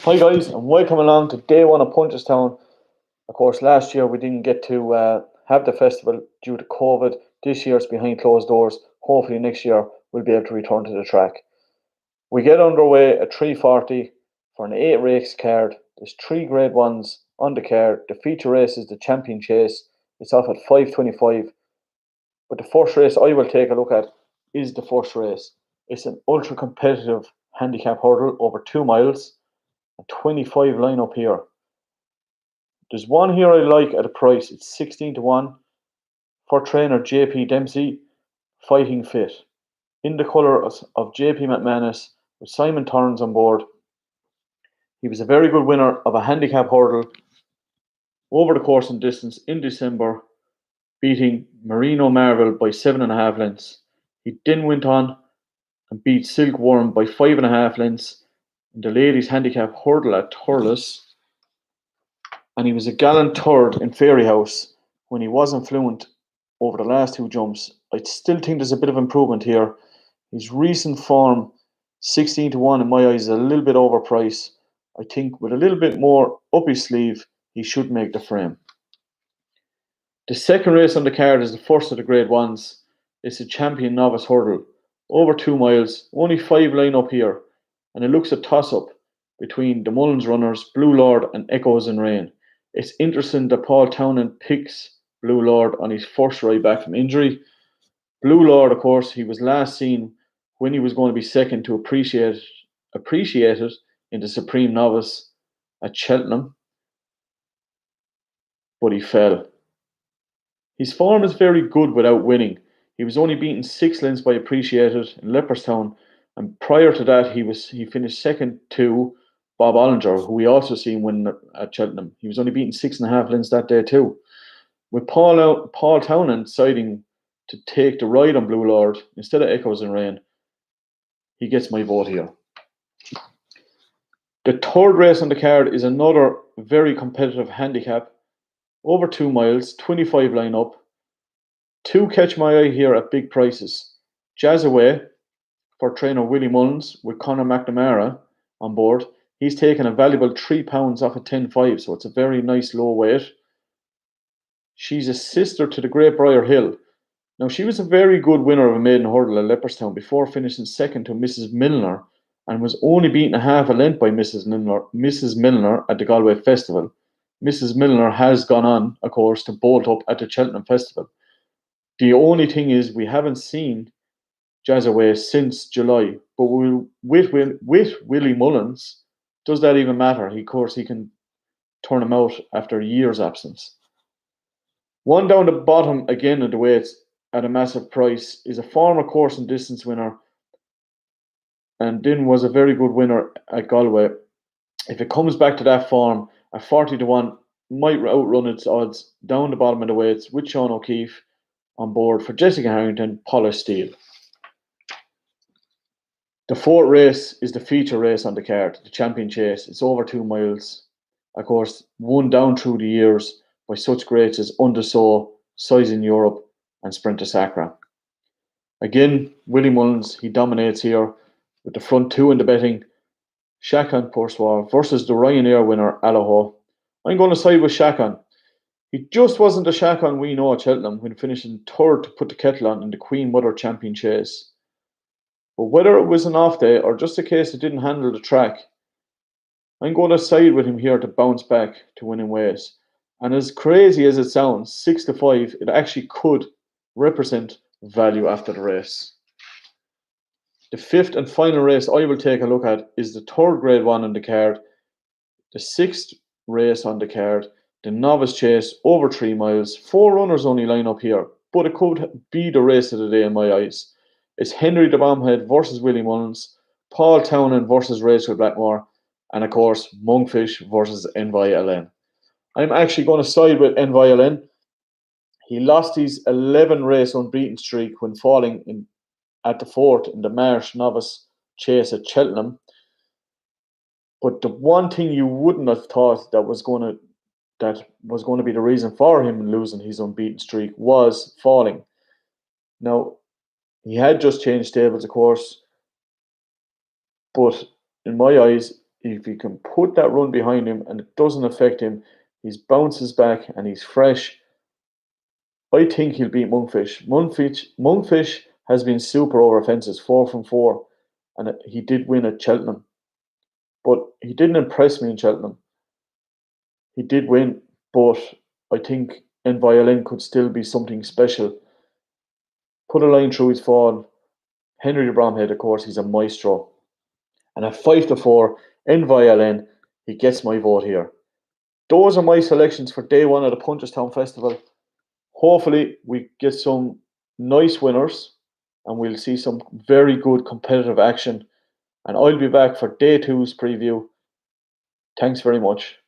Hi guys, and welcome along to day one of Punchestown. Of course, last year we didn't get to have the festival due to COVID. This year it's behind closed doors. Hopefully next year we'll be able to return to the track. We get underway at 3:40 for an 8 race card. There's three grade ones on the card. The feature race is the Champion Chase. It's off at 5:25. But the first race I will take a look at is the first race. It's an ultra competitive handicap hurdle over 2 miles. 25 line up here. There's one here I like at a price. It's 16 to 1 for trainer JP Dempsey, Fighting Fit. In the colours of JP McManus with Simon Torrance on board. He was a very good winner of a handicap hurdle over the course and distance in December, beating Marino Marvel by 7.5 lengths. He then went on and beat Silkworm by 5.5 lengths in the ladies' handicap hurdle at Thurles, and he was a gallant third in Fairyhouse when he wasn't fluent over the last two jumps. I still think there's a bit of improvement here. His recent form, 16 to 1 in my eyes, is a little bit overpriced. I think with a little bit more up his sleeve, he should make the frame. The second race on the card is the first of the grade ones. It's a Champion Novice Hurdle, over 2 miles, only 5 line up here. And it looks a toss-up between the Mullins runners, Blue Lord and Echoes in Rain. It's interesting that Paul Townend picks Blue Lord on his first ride back from injury. Blue Lord, of course, he was last seen when he was going to be second to appreciate it in the Supreme Novice at Cheltenham, but he fell. His form is very good without winning. He was only beaten 6 lengths by Appreciated in Leopardstown. And prior to that, he finished second to Bob Ollinger, who we also seen win at Cheltenham. He was only beaten 6.5 lengths that day too. With Paul Townend deciding to take the ride on Blue Lord instead of Echoes in Rain, he gets my vote here. The third race on the card is another very competitive handicap, over 2 miles, 25 line up. Two catch my eye here at big prices. Jazz Away for trainer Willie Mullins with Conor McNamara on board. He's taken a valuable £3 off at 10.5, so it's a very nice low weight. She's a sister to the Great Briar Hill. Now, she was a very good winner of a maiden hurdle at Leopardstown before finishing second to Mrs. Milner and was only beaten a half a length by Mrs. Milner at the Galway Festival. Mrs. Milner has gone on, of course, to bolt up at the Cheltenham Festival. The only thing is we haven't seen Jazz Away since July, but with Willie Mullins, does that even matter? Of course, he can turn him out after a year's absence. One down the bottom again of the weights at a massive price is a former course and distance winner, and then was a very good winner at Galway. If it comes back to that form, at 40 to 1, might outrun its odds down the bottom of the weights with Sean O'Keefe on board for Jessica Harrington, Polished Steel. The fourth race is the feature race on the card, the Champion Chase. It's over 2 miles. Of course, won down through the years by such greats as Undersow, Size in Europe, and Sprinter Sacra. Again, Willie Mullins, he dominates here with the front two in the betting. Shakon Poursoir versus the Ryanair winner, Allaho. I'm going to side with Shakon. He just wasn't the Shakon we know at Cheltenham when finishing third to put the kettle on in the Queen Mother Champion Chase. But whether it was an off day or just a case it didn't handle the track, I'm going to side with him here to bounce back to winning ways. And as crazy as it sounds, 6 to 5, it actually could represent value after the race. The fifth and final race I will take a look at is the third grade one on the card, the sixth race on the card, the Novice Chase, over 3 miles. 4 runners only line up here, but it could be the race of the day in my eyes. It's Henry the Bombhead versus Willie Mullins, Paul Townend versus Rachel Blackmore, and of course, Monkfish versus NYLN. I'm actually going to side with NYLN. He lost his 11 race unbeaten streak when falling at the fourth in the Marsh Novice Chase at Cheltenham. But the one thing you wouldn't have thought that was going to be the reason for him losing his unbeaten streak was falling. Now, he had just changed stables, of course, but in my eyes, if he can put that run behind him and it doesn't affect him, he bounces back and he's fresh. I think he'll beat Monkfish. Monkfish has been super over fences, 4 from 4, and he did win at Cheltenham, but he didn't impress me in Cheltenham. He did win, but I think Violin could still be something special. Put a line through his fall. Henry de Bromhead, of course, he's a maestro. And at 5 to 4, Violin, he gets my vote here. Those are my selections for day one of the Punchestown Festival. Hopefully, we get some nice winners and we'll see some very good competitive action. And I'll be back for day two's preview. Thanks very much.